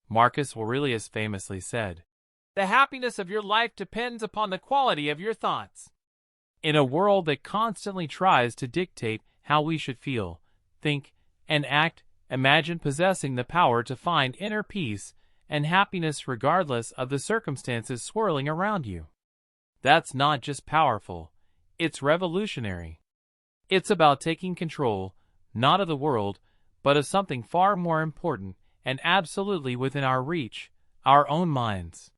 Marcus Aurelius famously said, "The happiness of your life depends upon the quality of your thoughts." In a world that constantly tries to dictate how we should feel, think, and act, imagine possessing the power to find inner peace and happiness regardless of the circumstances swirling around you. That's not just powerful, it's revolutionary. It's about taking control, not of the world, but of something far more important and absolutely within our reach, our own minds.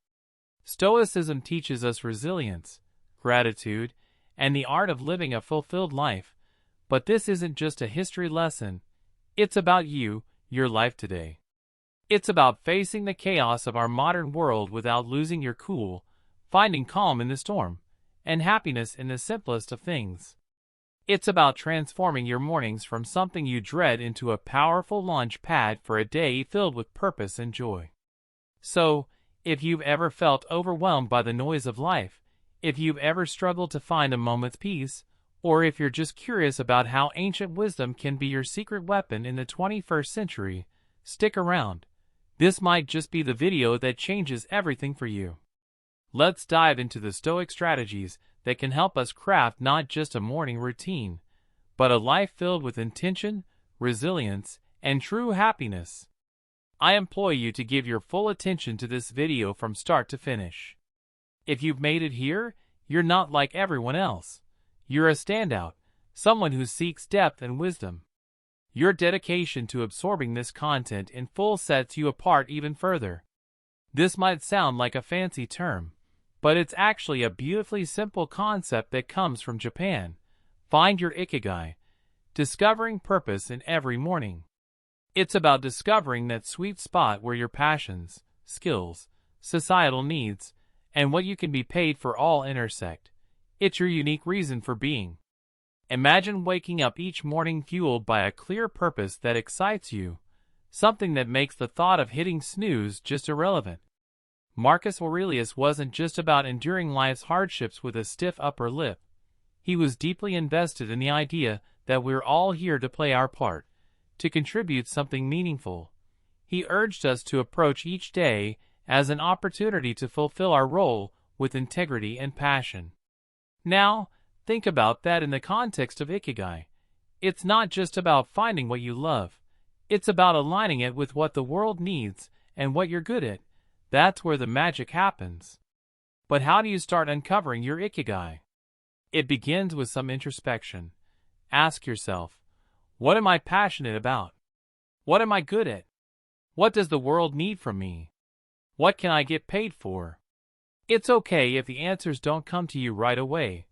Stoicism teaches us resilience, gratitude, and the art of living a fulfilled life, but this isn't just a history lesson, it's about you, your life today. It's about facing the chaos of our modern world without losing your cool, finding calm in the storm, and happiness in the simplest of things. It's about transforming your mornings from something you dread into a powerful launch pad for a day filled with purpose and joy. So, if you've ever felt overwhelmed by the noise of life, if you've ever struggled to find a moment's peace, or if you're just curious about how ancient wisdom can be your secret weapon in the 21st century, stick around. This might just be the video that changes everything for you. Let's dive into the Stoic strategies that can help us craft not just a morning routine, but a life filled with intention, resilience, and true happiness. I implore you to give your full attention to this video from start to finish. If you've made it here, you're not like everyone else. You're a standout, someone who seeks depth and wisdom. Your dedication to absorbing this content in full sets you apart even further. This might sound like a fancy term, but it's actually a beautifully simple concept that comes from Japan. Find your ikigai, discovering purpose in every morning. It's about discovering that sweet spot where your passions, skills, societal needs, and what you can be paid for all intersect. It's your unique reason for being. Imagine waking up each morning fueled by a clear purpose that excites you, something that makes the thought of hitting snooze just irrelevant. Marcus Aurelius wasn't just about enduring life's hardships with a stiff upper lip. He was deeply invested in the idea that we're all here to play our part, to contribute something meaningful. He urged us to approach each day as an opportunity to fulfill our role with integrity and passion. Now, think about that in the context of ikigai. It's not just about finding what you love. It's about aligning it with what the world needs and what you're good at. That's where the magic happens. But how do you start uncovering your ikigai? It begins with some introspection. Ask yourself, what am I passionate about? What am I good at? What does the world need from me? What can I get paid for? It's okay if the answers don't come to you right away.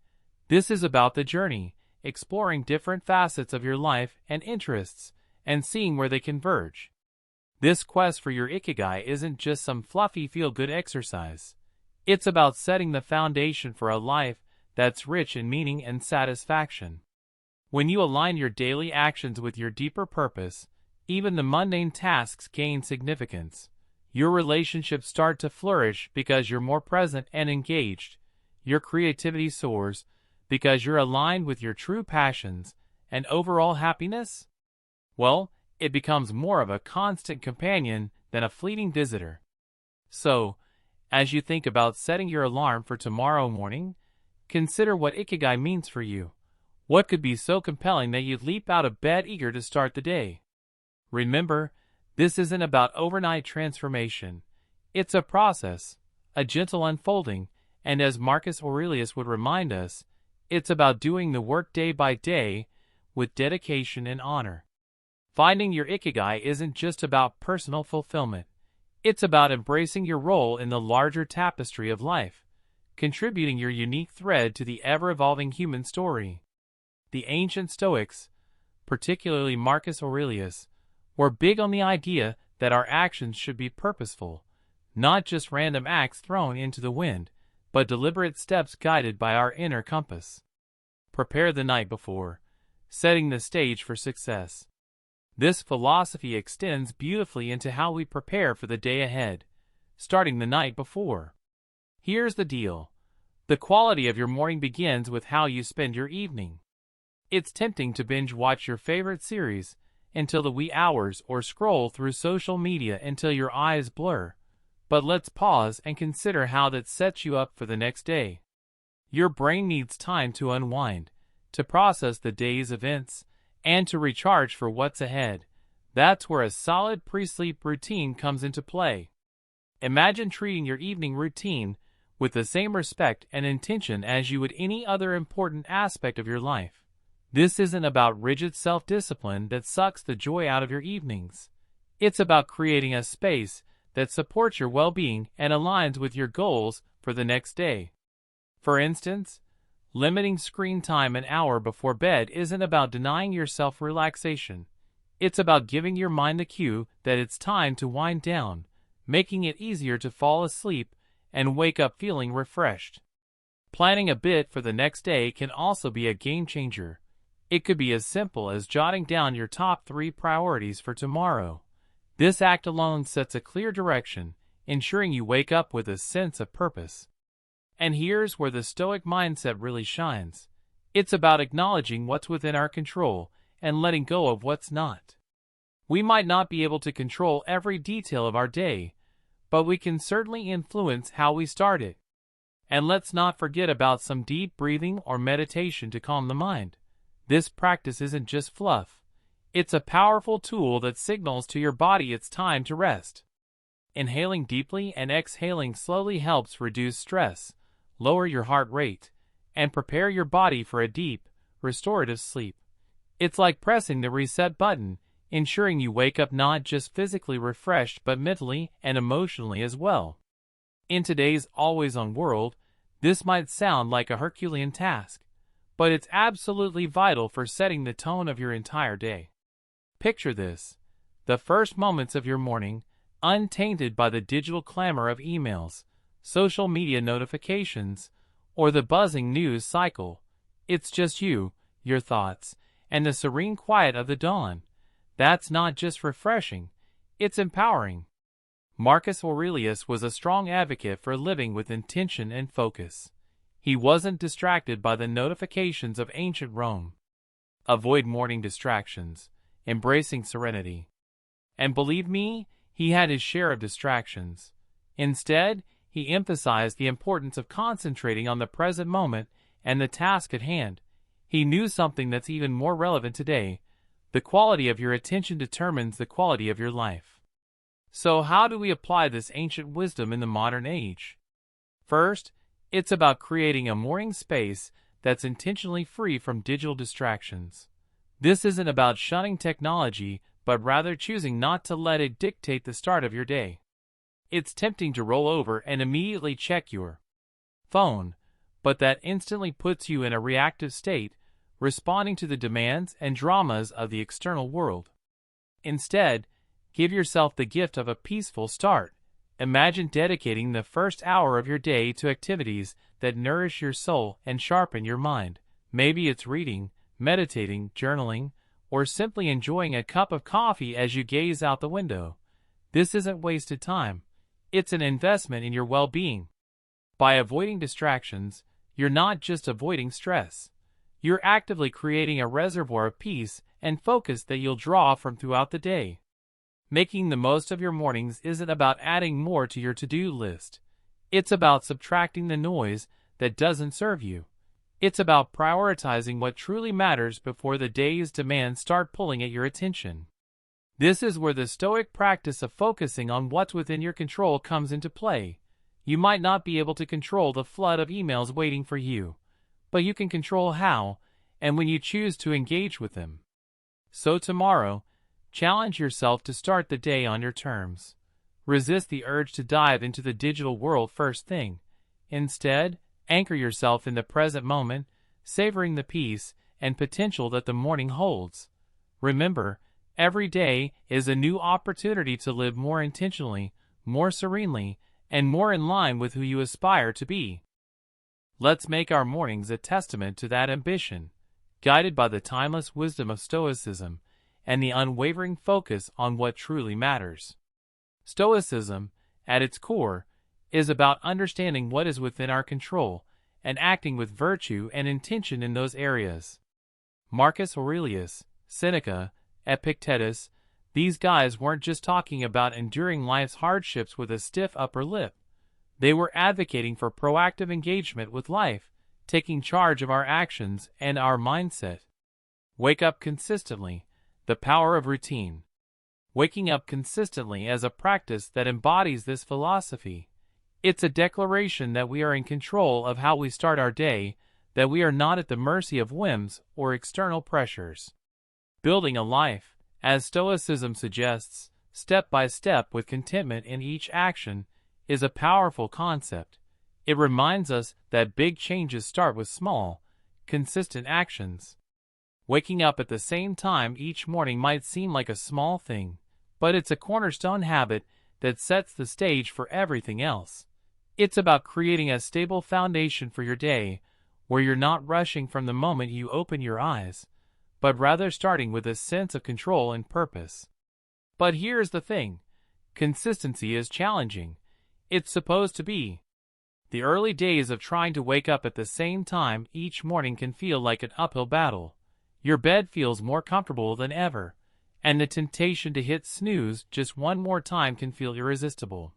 This is about the journey, exploring different facets of your life and interests, and seeing where they converge. This quest for your ikigai isn't just some fluffy feel-good exercise. It's about setting the foundation for a life that's rich in meaning and satisfaction. When you align your daily actions with your deeper purpose, even the mundane tasks gain significance. Your relationships start to flourish because you're more present and engaged. Your creativity soars because you're aligned with your true passions, and overall happiness? Well, it becomes more of a constant companion than a fleeting visitor. So, as you think about setting your alarm for tomorrow morning, consider what ikigai means for you. What could be so compelling that you'd leap out of bed eager to start the day? Remember, this isn't about overnight transformation. It's a process, a gentle unfolding, and as Marcus Aurelius would remind us, it's about doing the work day by day with dedication and honor. Finding your ikigai isn't just about personal fulfillment. It's about embracing your role in the larger tapestry of life, contributing your unique thread to the ever-evolving human story. The ancient Stoics, particularly Marcus Aurelius, were big on the idea that our actions should be purposeful, not just random acts thrown into the wind, but deliberate steps guided by our inner compass. Prepare the night before, setting the stage for success. This philosophy extends beautifully into how we prepare for the day ahead, starting the night before. Here's the deal. The quality of your morning begins with how you spend your evening. It's tempting to binge watch your favorite series, until the wee hours or scroll through social media until your eyes blur. But let's pause and consider how that sets you up for the next day. Your brain needs time to unwind, to process the day's events, and to recharge for what's ahead. That's where a solid pre-sleep routine comes into play. Imagine treating your evening routine with the same respect and intention as you would any other important aspect of your life. This isn't about rigid self-discipline that sucks the joy out of your evenings. It's about creating a space that supports your well-being and aligns with your goals for the next day. For instance, limiting screen time an hour before bed isn't about denying yourself relaxation. It's about giving your mind the cue that it's time to wind down, making it easier to fall asleep and wake up feeling refreshed. Planning a bit for the next day can also be a game changer. It could be as simple as jotting down your top 3 priorities for tomorrow. This act alone sets a clear direction, ensuring you wake up with a sense of purpose. And here's where the Stoic mindset really shines. It's about acknowledging what's within our control and letting go of what's not. We might not be able to control every detail of our day, but we can certainly influence how we start it. And let's not forget about some deep breathing or meditation to calm the mind. This practice isn't just fluff. It's a powerful tool that signals to your body it's time to rest. Inhaling deeply and exhaling slowly helps reduce stress, lower your heart rate, and prepare your body for a deep, restorative sleep. It's like pressing the reset button, ensuring you wake up not just physically refreshed but mentally and emotionally as well. In today's always-on world, this might sound like a Herculean task, but it's absolutely vital for setting the tone of your entire day. Picture this: the first moments of your morning, untainted by the digital clamor of emails, social media notifications, or the buzzing news cycle. It's just you, your thoughts, and the serene quiet of the dawn. That's not just refreshing, it's empowering. Marcus Aurelius was a strong advocate for living with intention and focus. He wasn't distracted by the notifications of ancient Rome. Avoid morning distractions, embracing serenity. And believe me, he had his share of distractions. Instead, he emphasized the importance of concentrating on the present moment and the task at hand. He knew something that's even more relevant today: the quality of your attention determines the quality of your life. So how do we apply this ancient wisdom in the modern age? First, it's about creating a morning space that's intentionally free from digital distractions. This isn't about shunning technology, but rather choosing not to let it dictate the start of your day. It's tempting to roll over and immediately check your phone, but that instantly puts you in a reactive state, responding to the demands and dramas of the external world. Instead, give yourself the gift of a peaceful start. Imagine dedicating the first hour of your day to activities that nourish your soul and sharpen your mind. Maybe it's reading, meditating, journaling, or simply enjoying a cup of coffee as you gaze out the window. This isn't wasted time. It's an investment in your well-being. By avoiding distractions, you're not just avoiding stress. You're actively creating a reservoir of peace and focus that you'll draw from throughout the day. Making the most of your mornings isn't about adding more to your to-do list. It's about subtracting the noise that doesn't serve you. It's about prioritizing what truly matters before the day's demands start pulling at your attention. This is where the Stoic practice of focusing on what's within your control comes into play. You might not be able to control the flood of emails waiting for you, but you can control how and when you choose to engage with them. So tomorrow, challenge yourself to start the day on your terms. Resist the urge to dive into the digital world first thing. Instead, anchor yourself in the present moment, savoring the peace and potential that the morning holds. Remember, every day is a new opportunity to live more intentionally, more serenely, and more in line with who you aspire to be. Let's make our mornings a testament to that ambition, guided by the timeless wisdom of Stoicism and the unwavering focus on what truly matters. Stoicism, at its core, is about understanding what is within our control and acting with virtue and intention in those areas. Marcus Aurelius, Seneca, Epictetus, these guys weren't just talking about enduring life's hardships with a stiff upper lip. They were advocating for proactive engagement with life, taking charge of our actions and our mindset. Wake up consistently. The power of routine. Waking up consistently as a practice that embodies this philosophy. It's a declaration that we are in control of how we start our day, that we are not at the mercy of whims or external pressures. Building a life, as Stoicism suggests, step by step with contentment in each action, is a powerful concept. It reminds us that big changes start with small, consistent actions. Waking up at the same time each morning might seem like a small thing, but it's a cornerstone habit that sets the stage for everything else. It's about creating a stable foundation for your day, where you're not rushing from the moment you open your eyes, but rather starting with a sense of control and purpose. But here's the thing. Consistency is challenging. It's supposed to be. The early days of trying to wake up at the same time each morning can feel like an uphill battle. Your bed feels more comfortable than ever, and the temptation to hit snooze just one more time can feel irresistible.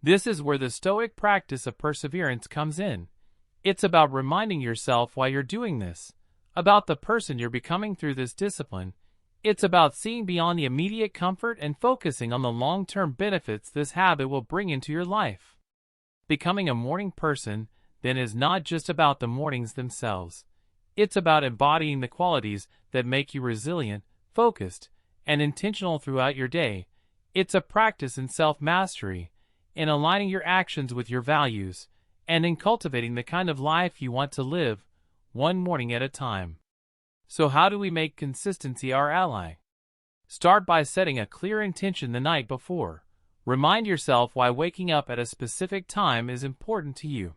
This is where the Stoic practice of perseverance comes in. It's about reminding yourself why you're doing this, about the person you're becoming through this discipline. It's about seeing beyond the immediate comfort and focusing on the long-term benefits this habit will bring into your life. Becoming a morning person, then, is not just about the mornings themselves. It's about embodying the qualities that make you resilient, focused, and intentional throughout your day. It's a practice in self-mastery, in aligning your actions with your values, and in cultivating the kind of life you want to live, one morning at a time. So how do we make consistency our ally? Start by setting a clear intention the night before. Remind yourself why waking up at a specific time is important to you.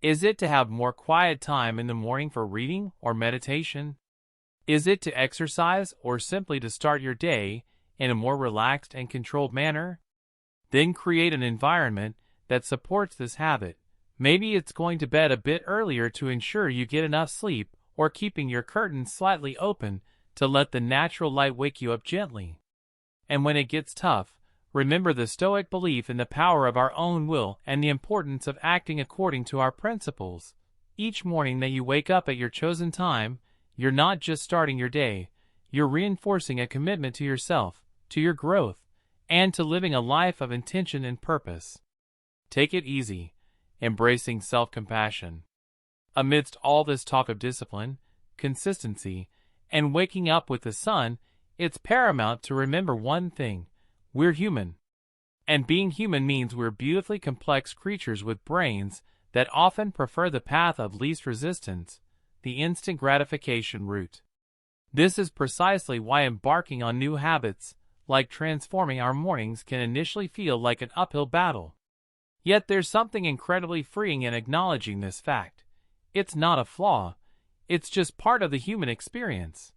Is it to have more quiet time in the morning for reading or meditation? Is it to exercise or simply to start your day in a more relaxed and controlled manner? Then create an environment that supports this habit. Maybe it's going to bed a bit earlier to ensure you get enough sleep, or keeping your curtains slightly open to let the natural light wake you up gently. And when it gets tough, remember the Stoic belief in the power of our own will and the importance of acting according to our principles. Each morning that you wake up at your chosen time, you're not just starting your day, you're reinforcing a commitment to yourself, to your growth, and to living a life of intention and purpose. Take it easy, embracing self-compassion. Amidst all this talk of discipline, consistency, and waking up with the sun, it's paramount to remember one thing. We're human. And being human means we're beautifully complex creatures with brains that often prefer the path of least resistance, the instant gratification route. This is precisely why embarking on new habits, like transforming our mornings, can initially feel like an uphill battle. Yet there's something incredibly freeing in acknowledging this fact. It's not a flaw, it's just part of the human experience.